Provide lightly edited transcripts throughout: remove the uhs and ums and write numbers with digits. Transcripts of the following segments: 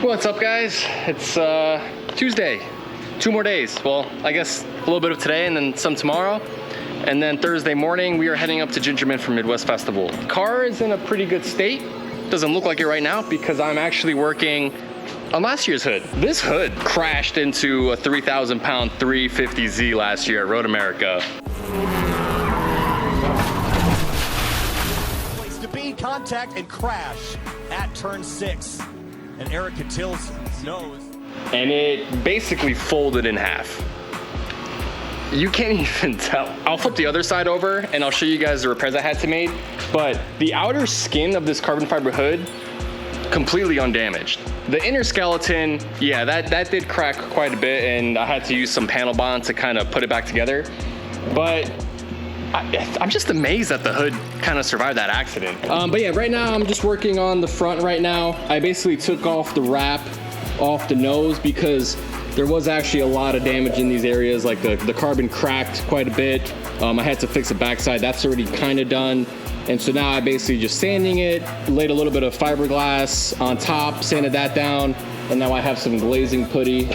What's up, guys? It's Tuesday. 2 more days. Well, I guess a little bit of today and then some tomorrow. And then Thursday morning, we are heading up to Gingerman Midwest Festival. Car is in a pretty good state. Doesn't look like it right now because I'm actually working on last year's hood. This hood crashed into a 3,000 pound 350Z last year at Road America. Place to be, contact and crash at turn 6. And Eric Cattill's nose. And it basically folded in half. You can't even tell. I'll flip the other side over and I'll show you guys the repairs I had to make. But the outer skin of this carbon fiber hood, completely undamaged. The inner skeleton, yeah, that did crack quite a bit and I had to use some panel bond to kind of put it back together. But I'm just amazed that the hood kind of survived that accident. But yeah, right now I'm just working on the front right now. I basically took off the wrap off the nose because there was actually a lot of damage in these areas. Like the carbon cracked quite a bit. I had to fix the backside. That's already kind of done. And so now I basically just sanding it, laid a little bit of fiberglass on top, sanded that down. And now I have some glazing putty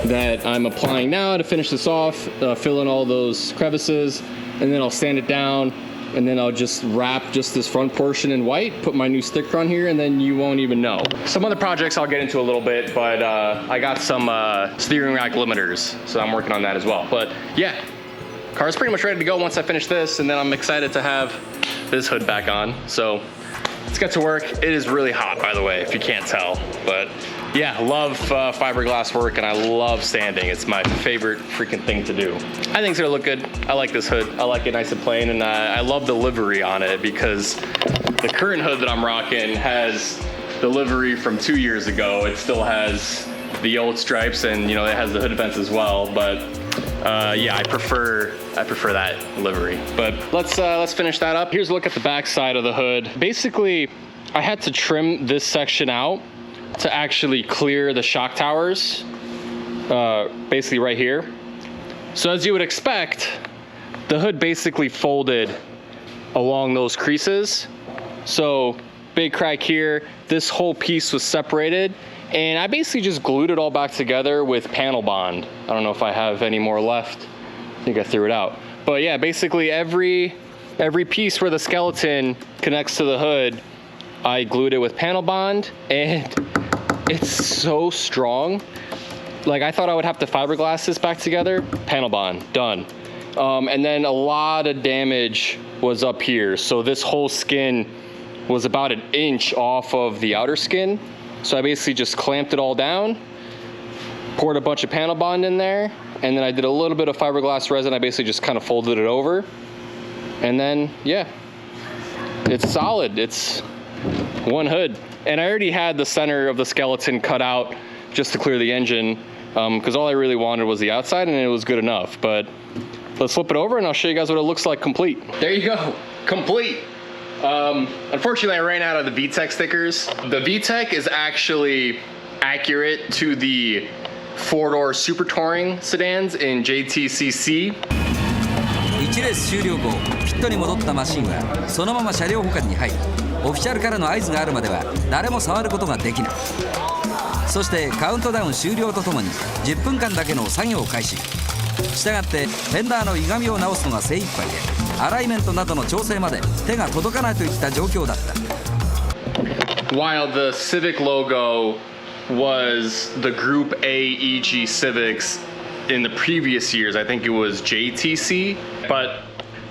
that I'm applying now to finish this off, fill in all those crevices, and then I'll sand it down, and then I'll just wrap just this front portion in white, put my new sticker on here, and then you won't even know. Some other projects I'll get into a little bit, but I got some steering rack limiters, so I'm working on that as well. But yeah, car's pretty much ready to go once I finish this, and then I'm excited to have this hood back on. So let's get to work. It is really hot, by the way, if you can't tell. But yeah, love fiberglass work and I love sanding. It's my favorite freaking thing to do. I think it's gonna look good. I like this hood. I like it nice and plain, and I love the livery on it because the current hood that I'm rocking has the livery from 2 years ago. It still has the old stripes and, you know, it has the hood vents as well. But yeah, I prefer that livery. But let's finish that up. Here's a look at the back side of the hood. Basically, I had to trim this section out to actually clear the shock towers, basically right here. So as you would expect, the hood basically folded along those creases. So big crack here, this whole piece was separated, and I basically just glued it all back together with panel bond. I don't know if I have any more left. I think I threw it out. But yeah, basically every piece where the skeleton connects to the hood, I glued it with panel bond, and it's so strong. Like, I thought I would have to fiberglass this back together. Panel bond, done. And then a lot of damage was up here. So this whole skin was about 1 inch off of the outer skin. So I basically just clamped it all down, poured a bunch of panel bond in there, and then I did a little bit of fiberglass resin. I basically just kind of folded it over. And then, yeah, it's solid. It's one hood. And I already had the center of the skeleton cut out just to clear the engine, because all I really wanted was the outside, and it was good enough. But let's flip it over and I'll show you guys what it looks like complete. There you go, complete. Unfortunately, I ran out of the VTEC stickers. The VTEC is actually accurate to the 4-door Supertouring sedans in JTCC. 1レース終了後、ピットに戻ったマシンはそのまま車両保管に入り、オフィシャルからの合図があるまでは誰も触ることができない。そしてカウントダウン終了とともに10分間だけの作業開始。したがってフェンダーの歪みを直すのが精一杯で、アライメントなどの調整まで手が届かないといった状況だった。While the Civic logo was the Group A EG Civics in the previous years, I think it was JTC, but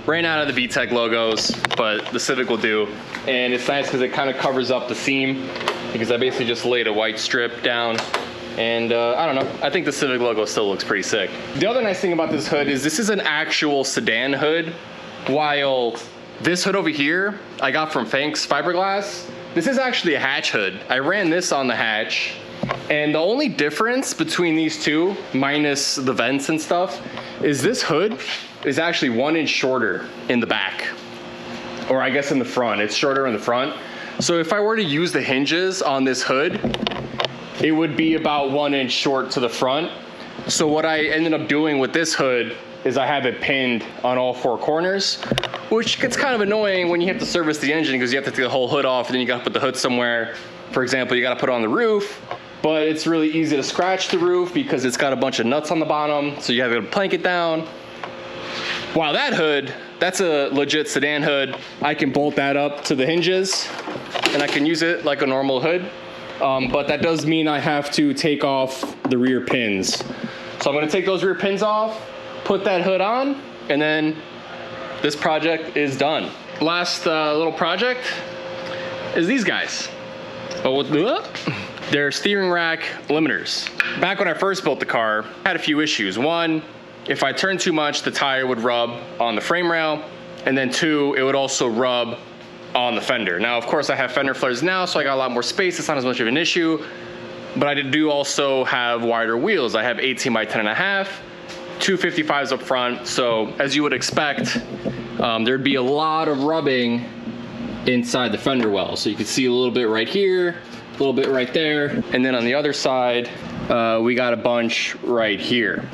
ran out of the VTEC logos, but the Civic will do. And it's nice because it kind of covers up the seam, because I basically just laid a white strip down. And I don't know, I think the Civic logo still looks pretty sick. The other nice thing about this hood is this is an actual sedan hood, while this hood over here I got from Fanks Fiberglass. This is actually a hatch hood. I ran this on the hatch, and the only difference between these two, minus the vents and stuff, is this hood is actually 1 inch shorter in the back. Or I guess in the front, it's shorter in the front. So if I were to use the hinges on this hood, it would be about 1 inch short to the front. So what I ended up doing with this hood is I have it pinned on all 4 corners, which gets kind of annoying when you have to service the engine because you have to take the whole hood off and then you gotta put the hood somewhere. For example, you got to put it on the roof, but it's really easy to scratch the roof because it's got a bunch of nuts on the bottom, so you have to plank it down. Wow, that hood, that's a legit sedan hood. I can bolt that up to the hinges and I can use it like a normal hood, but that does mean I have to take off the rear pins. So I'm gonna take those rear pins off, put that hood on, and then this project is done. Last little project is these guys. They're steering rack limiters. Back when I first built the car, I had a few issues. One, if I turned too much, the tire would rub on the frame rail, and then two, it would also rub on the fender. Now, of course, I have fender flares now, so I got a lot more space. It's not as much of an issue, but I do also have wider wheels. I have 18 by 10.5, 255s up front, so as you would expect, there'd be a lot of rubbing inside the fender well. So you can see a little bit right here, a little bit right there, and then on the other side, we got a bunch right here.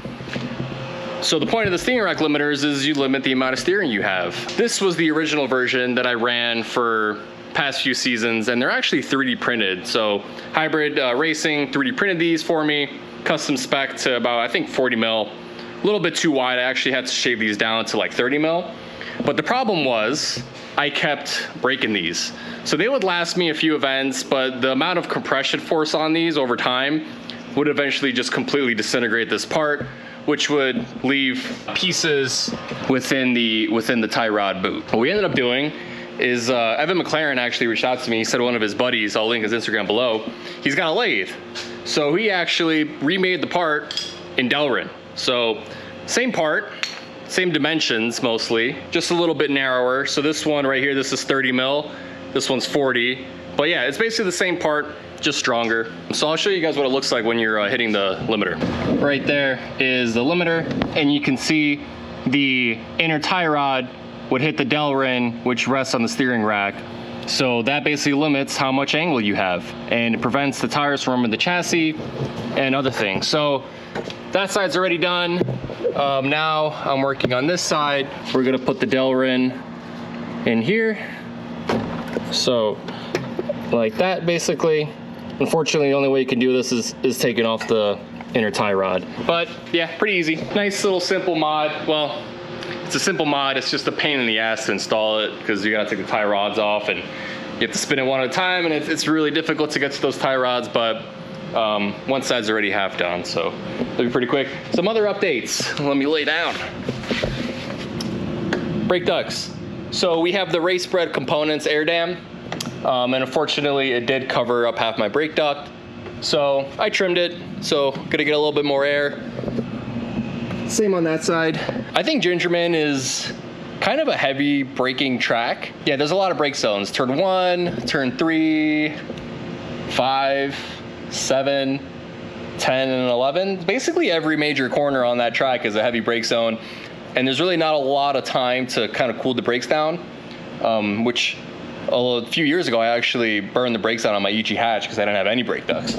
So the point of the steering rack limiters is you limit the amount of steering you have. This was the original version that I ran for past few seasons, and they're actually 3D printed. So Hybridracing 3D printed these for me, custom spec to about, I think 40 mil, a little bit too wide. I actually had to shave these down to like 30 mil. But the problem was I kept breaking these. So they would last me a few events, but the amount of compression force on these over time would eventually just completely disintegrate this part, which would leave pieces within the tie rod boot. What we ended up doing is Evan McLaren actually reached out to me. He said one of his buddies, I'll link his Instagram below, he's got a lathe. So he actually remade the part in Delrin. So same part, same dimensions mostly, just a little bit narrower. So this one right here, this is 30 mil, this one's 40. But yeah, it's basically the same part, just stronger. So I'll show you guys what it looks like when you're hitting the limiter. Right there is the limiter, and you can see the inner tie rod would hit the Delrin, which rests on the steering rack. So that basically limits how much angle you have, and it prevents the tires from rubbing the chassis and other things. So that side's already done. Now I'm working on this side. We're gonna put the Delrin in here. So like that basically. Unfortunately, the only way you can do this is taking off the inner tie rod. But yeah, pretty easy. Nice little simple mod. Well, it's a simple mod. It's just a pain in the ass to install it because you gotta take the tie rods off and you have to spin it one at a time, and it's really difficult to get to those tie rods, but one side's already half done, so it'll be pretty quick. Some other updates. Let me lay down. Brake ducts. So we have the race bred components air dam. And unfortunately it did cover up half my brake duct, so I trimmed it, so gonna get a little bit more air. Same on that side. I think Gingerman is kind of a heavy braking track. Yeah, there's a lot of brake zones. Turn 1, turn 3, 5, 7, 10, and 11. Basically every major corner on that track is a heavy brake zone, and there's really not a lot of time to kind of cool the brakes down, which a few years ago I actually burned the brakes out on my EG hatch because I didn't have any brake ducts.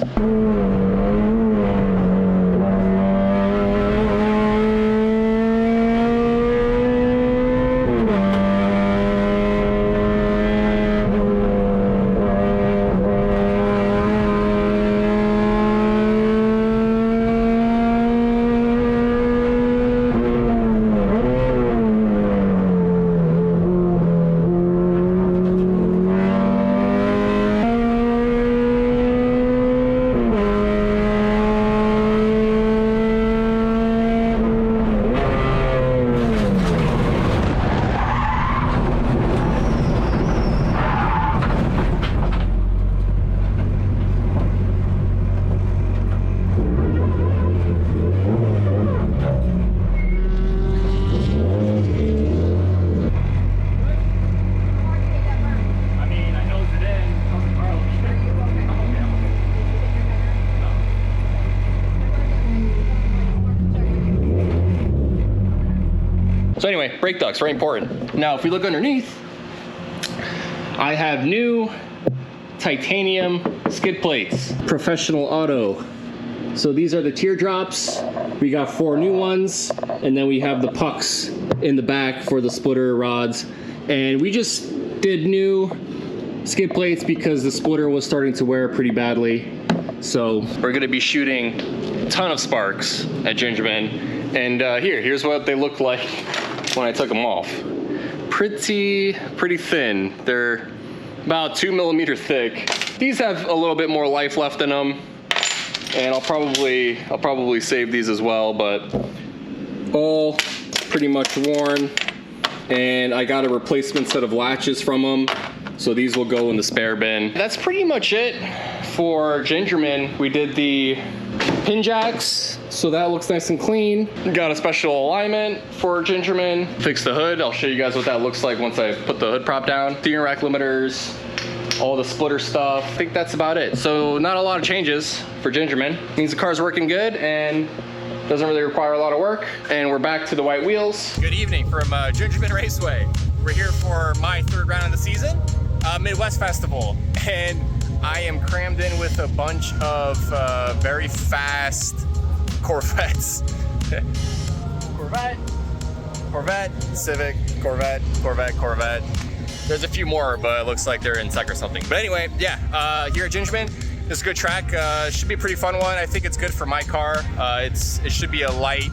So anyway, brake ducts, very important. Now, if we look underneath, I have new titanium skid plates, Professional Auto. So these are the teardrops. We got 4 new ones, and then we have the pucks in the back for the splitter rods. And we just did new skid plates because the splitter was starting to wear pretty badly. So we're gonna be shooting a ton of sparks at Gingerman. And here's what they looked like when I took them off. Pretty thin. They're about 2 millimeter thick. These have a little bit more life left in them. And I'll probably save these as well, but all pretty much worn. And I got a replacement set of latches from them, so these will go in the spare bin. That's pretty much it for Gingerman. We did the pin jacks, so that looks nice and clean. Got a special alignment for Gingerman. Fixed the hood. I'll show you guys what that looks like once I put the hood prop down. Steering rack limiters, all the splitter stuff. I think that's about it. So not a lot of changes for Gingerman. Means the car's working good and doesn't really require a lot of work. And we're back to the white wheels. Good evening from Gingerman Raceway. We're here for my third round of the season, Midwest Festival. And I am crammed in with a bunch of very fast Corvettes. Corvette, Civic, Corvette. There's a few more, but it looks like they're in tech or something. But anyway, yeah, here at Gingerman, it's a good track. Should be a pretty fun one. I think it's good for my car. It should be a light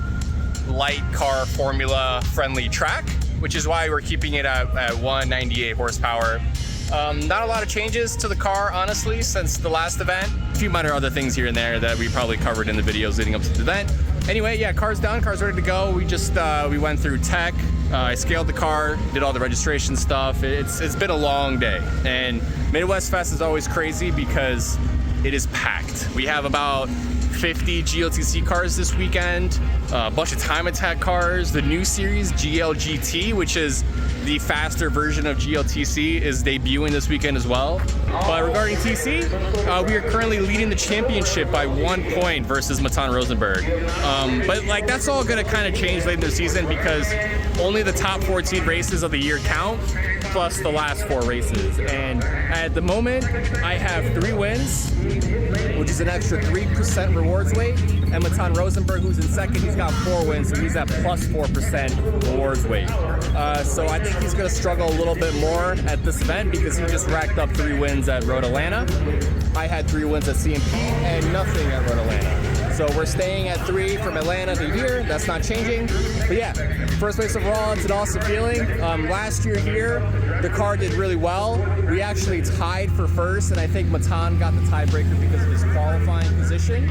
car formula friendly track, which is why we're keeping it at 198 horsepower. Not a lot of changes to the car, honestly, since the last event. A few minor other things here and there that we probably covered in the videos leading up to the event. Anyway, yeah, car's done, car's ready to go. We just, we went through tech. I scaled the car, did all the registration stuff. It's been a long day. And Midwest Fest is always crazy because it is packed. We have about 50 GLTC cars this weekend, a bunch of time attack cars, the new series GLGT, which is the faster version of GLTC, is debuting this weekend as well. But regarding TC, we are currently leading the championship by 1 point versus Matan Rosenberg. But like that's all gonna kind of change late in the season because only the top 14 races of the year count, plus the last 4 races. And at the moment, I have 3 wins, which is an extra 3% rewards weight. And Matan Rosenberg, who's in second, he's got 4 wins, so he's at plus 4% rewards weight. So I think he's gonna struggle a little bit more at this event because he just racked up 3 wins at Road Atlanta. I had 3 wins at CMP and nothing at Road Atlanta. So we're staying at 3 from Atlanta to here. That's not changing. But yeah, first race overall, it's an awesome feeling. Last year here, the car did really well. We actually tied for first, and I think Matan got the tiebreaker because of his qualifying position.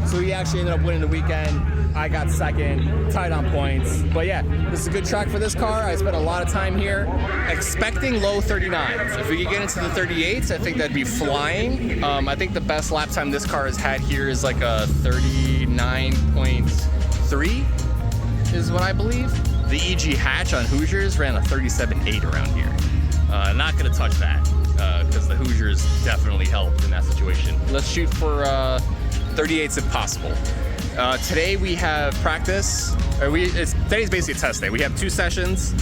So he actually ended up winning the weekend. I got second, tied on points. But yeah, this is a good track for this car. I spent a lot of time here expecting low 39s. If we could get into the 38s, I think that'd be flying. I think the best lap time this car has had here is like a 39.3 is what I believe. The EG hatch on Hoosiers ran a 37.8 around here. Not gonna touch that because the Hoosiers definitely helped in that situation. Let's shoot for 38s if possible. Today we have practice. Today's basically a test day. We have 2 sessions,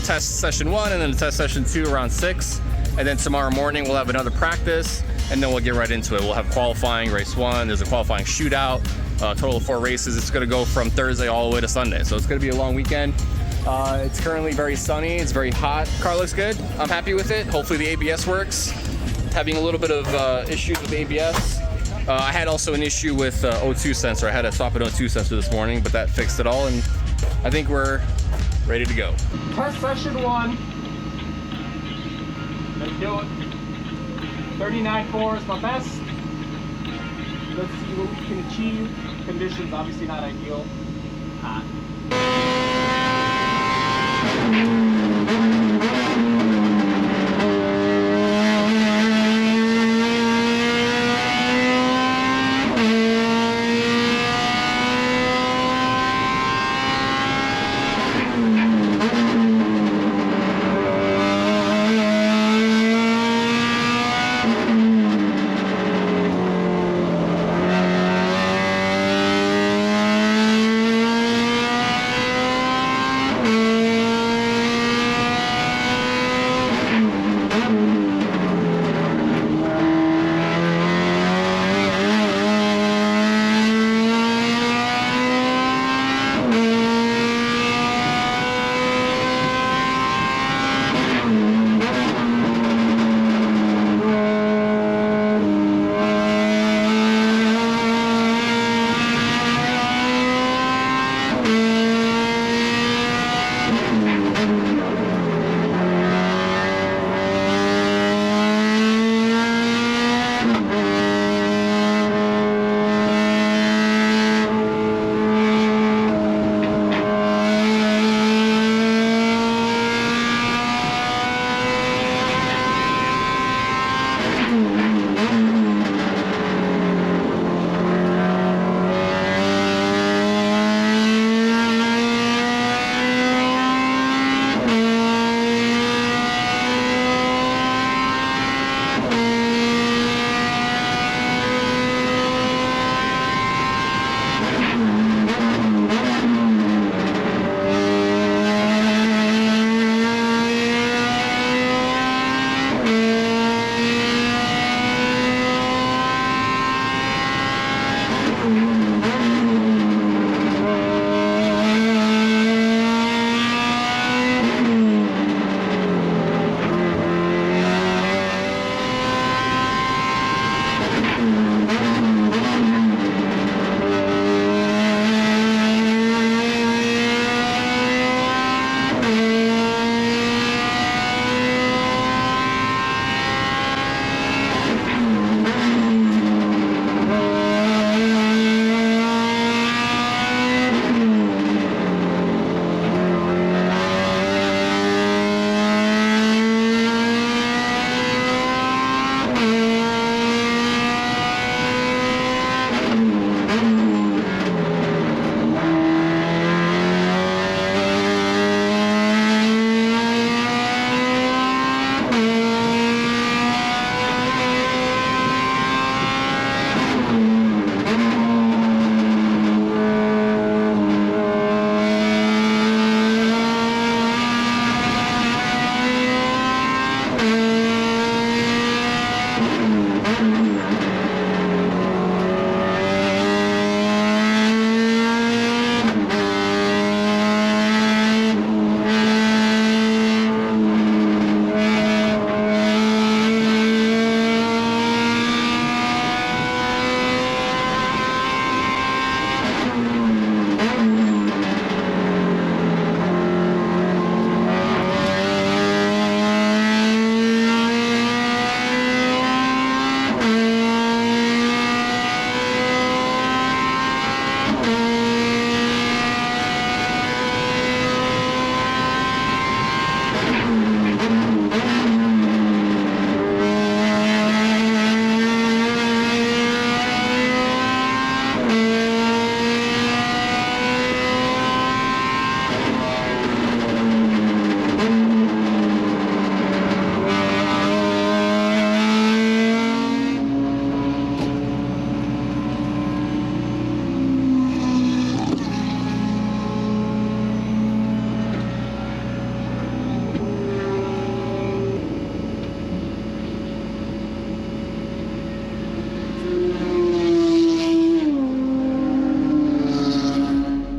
test session 1 and then test session 2 around 6. And then tomorrow morning we'll have another practice and then we'll get right into it. We'll have qualifying, race 1, there's a qualifying shootout, total of 4 races. It's gonna go from Thursday all the way to Sunday. So it's gonna be a long weekend. It's currently very sunny, it's very hot. Car looks good, I'm happy with it. Hopefully the ABS works. Having a little bit of issues with ABS. I had also an issue with O2 sensor. I had to swap an O2 sensor this morning, but that fixed it all, and I think we're ready to go. Test session 1. Let's do it. 39.4 is my best. Let's see what we can achieve. Conditions obviously not ideal. Hot.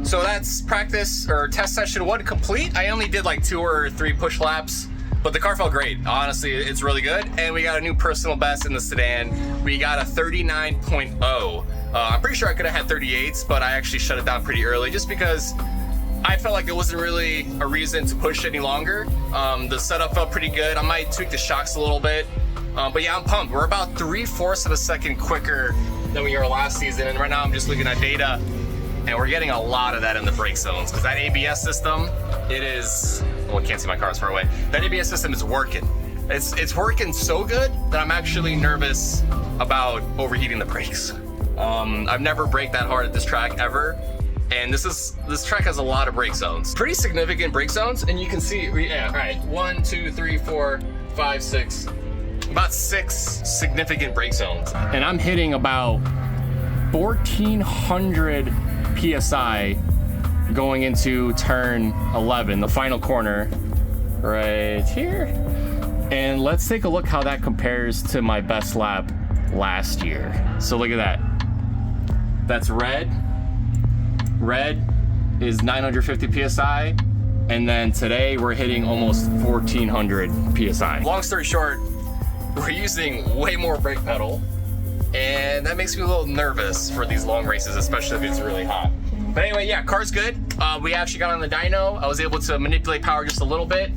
So that's practice or test session 1 complete. I only did like 2 or 3 push laps, but the car felt great. Honestly, it's really good. And we got a new personal best in the sedan. We got a 39.0. I'm pretty sure I could have had 38s, but I actually shut it down pretty early just because I felt like there wasn't really a reason to push any longer. The setup felt pretty good. I might tweak the shocks a little bit. But yeah, I'm pumped. We're about 3/4 of a second quicker than we were last season. And right now I'm just looking at data, and we're getting a lot of that in the brake zones because that ABS system, it is, well, I can't see my car, it's far away. That ABS system is working. It's working so good that I'm actually nervous about overheating the brakes. I've never braked that hard at this track ever. And this track has a lot of brake zones. Pretty significant brake zones, and you can see, yeah, all right, 1, 2, 3, 4, 5, 6, about 6 significant brake zones. And I'm hitting about 1,400 PSI going into turn 11, the final corner right here. And let's take a look how that compares to my best lap last year. So look at that. That's red. Red is 950 PSI. And then today we're hitting almost 1,400 PSI. Long story short, we're using way more brake pedal. And that makes me a little nervous for these long races, especially if it's really hot. But anyway, yeah, car's good. We actually got on the dyno. I was able to manipulate power just a little bit.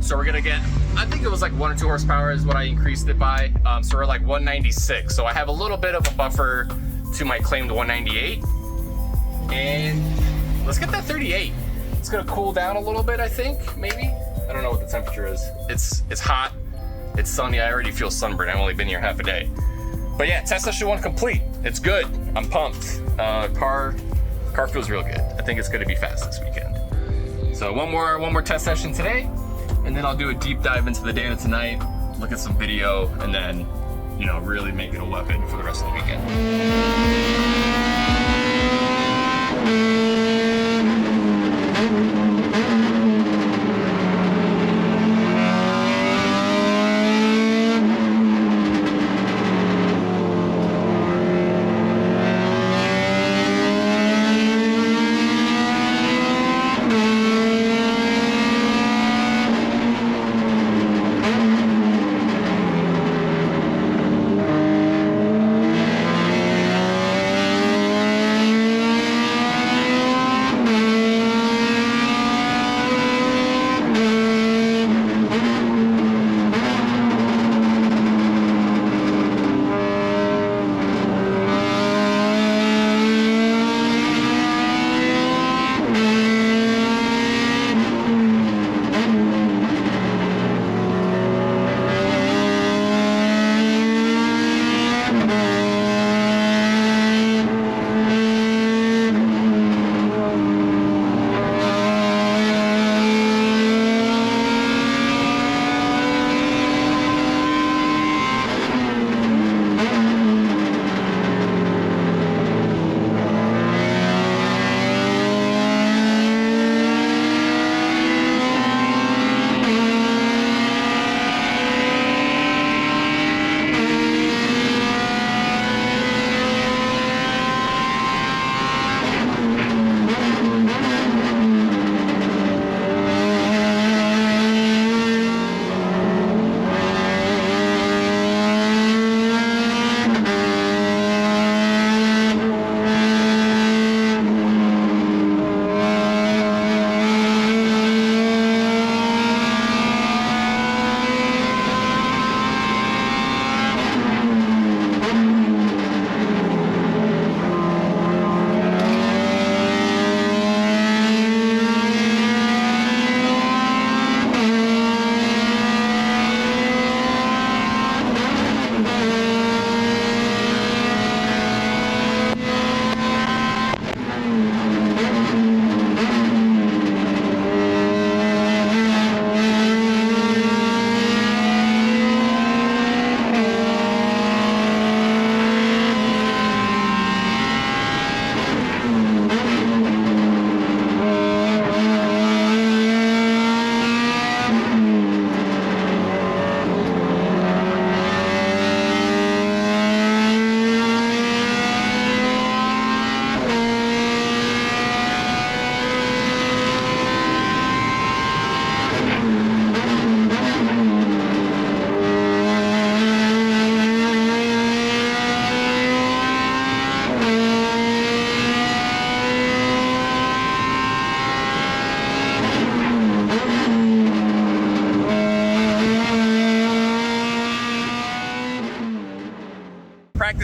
So we're gonna get, I think it was like 1 or 2 horsepower is what I increased it by. So we're like 196. So I have a little bit of a buffer to my claimed 198. And let's get that 38. It's gonna cool down a little bit, I think, maybe. I don't know what the temperature is. It's hot, it's sunny. I already feel sunburned. I've only been here half a day. But yeah, test session 1 complete. It's good. I'm pumped. Car feels real good. I think it's gonna be fast this weekend. So one more test session today, and then I'll do a deep dive into the data tonight, look at some video, and then, you know, really make it a weapon for the rest of the weekend.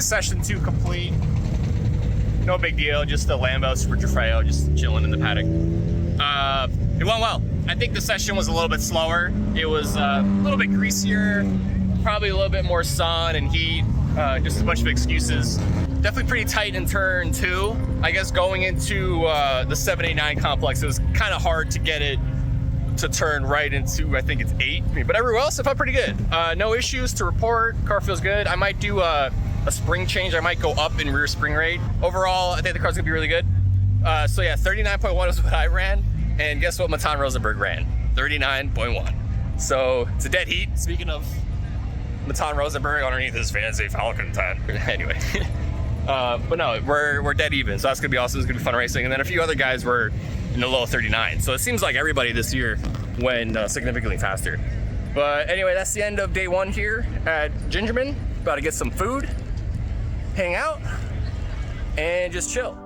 session 2 complete. No big deal, just the Lambo Super Trofeo, just chilling in the paddock. It went well. I think the session was a little bit slower. It was a little bit greasier, probably a little bit more sun and heat, just a bunch of excuses. Definitely pretty tight in turn 2. I guess going into the 789 complex, it was kind of hard to get it to turn right into, I think it's 8. But everywhere else, it felt pretty good. No issues to report. Car feels good. I might do a spring change. I might go up in rear spring rate. Overall, I think the car's gonna be really good. So yeah, 39.1 is what I ran. And guess what Matan Rosenberg ran? 39.1. So it's a dead heat. Speaking of Matan Rosenberg underneath his fancy Falcon 10. Anyway. But no, we're dead even. So that's gonna be awesome. It's gonna be fun racing. And then a few other guys were in the low 39. So it seems like everybody this year went significantly faster. But anyway, that's the end of day 1 here at Gingerman. About to get some food, hang out, and just chill.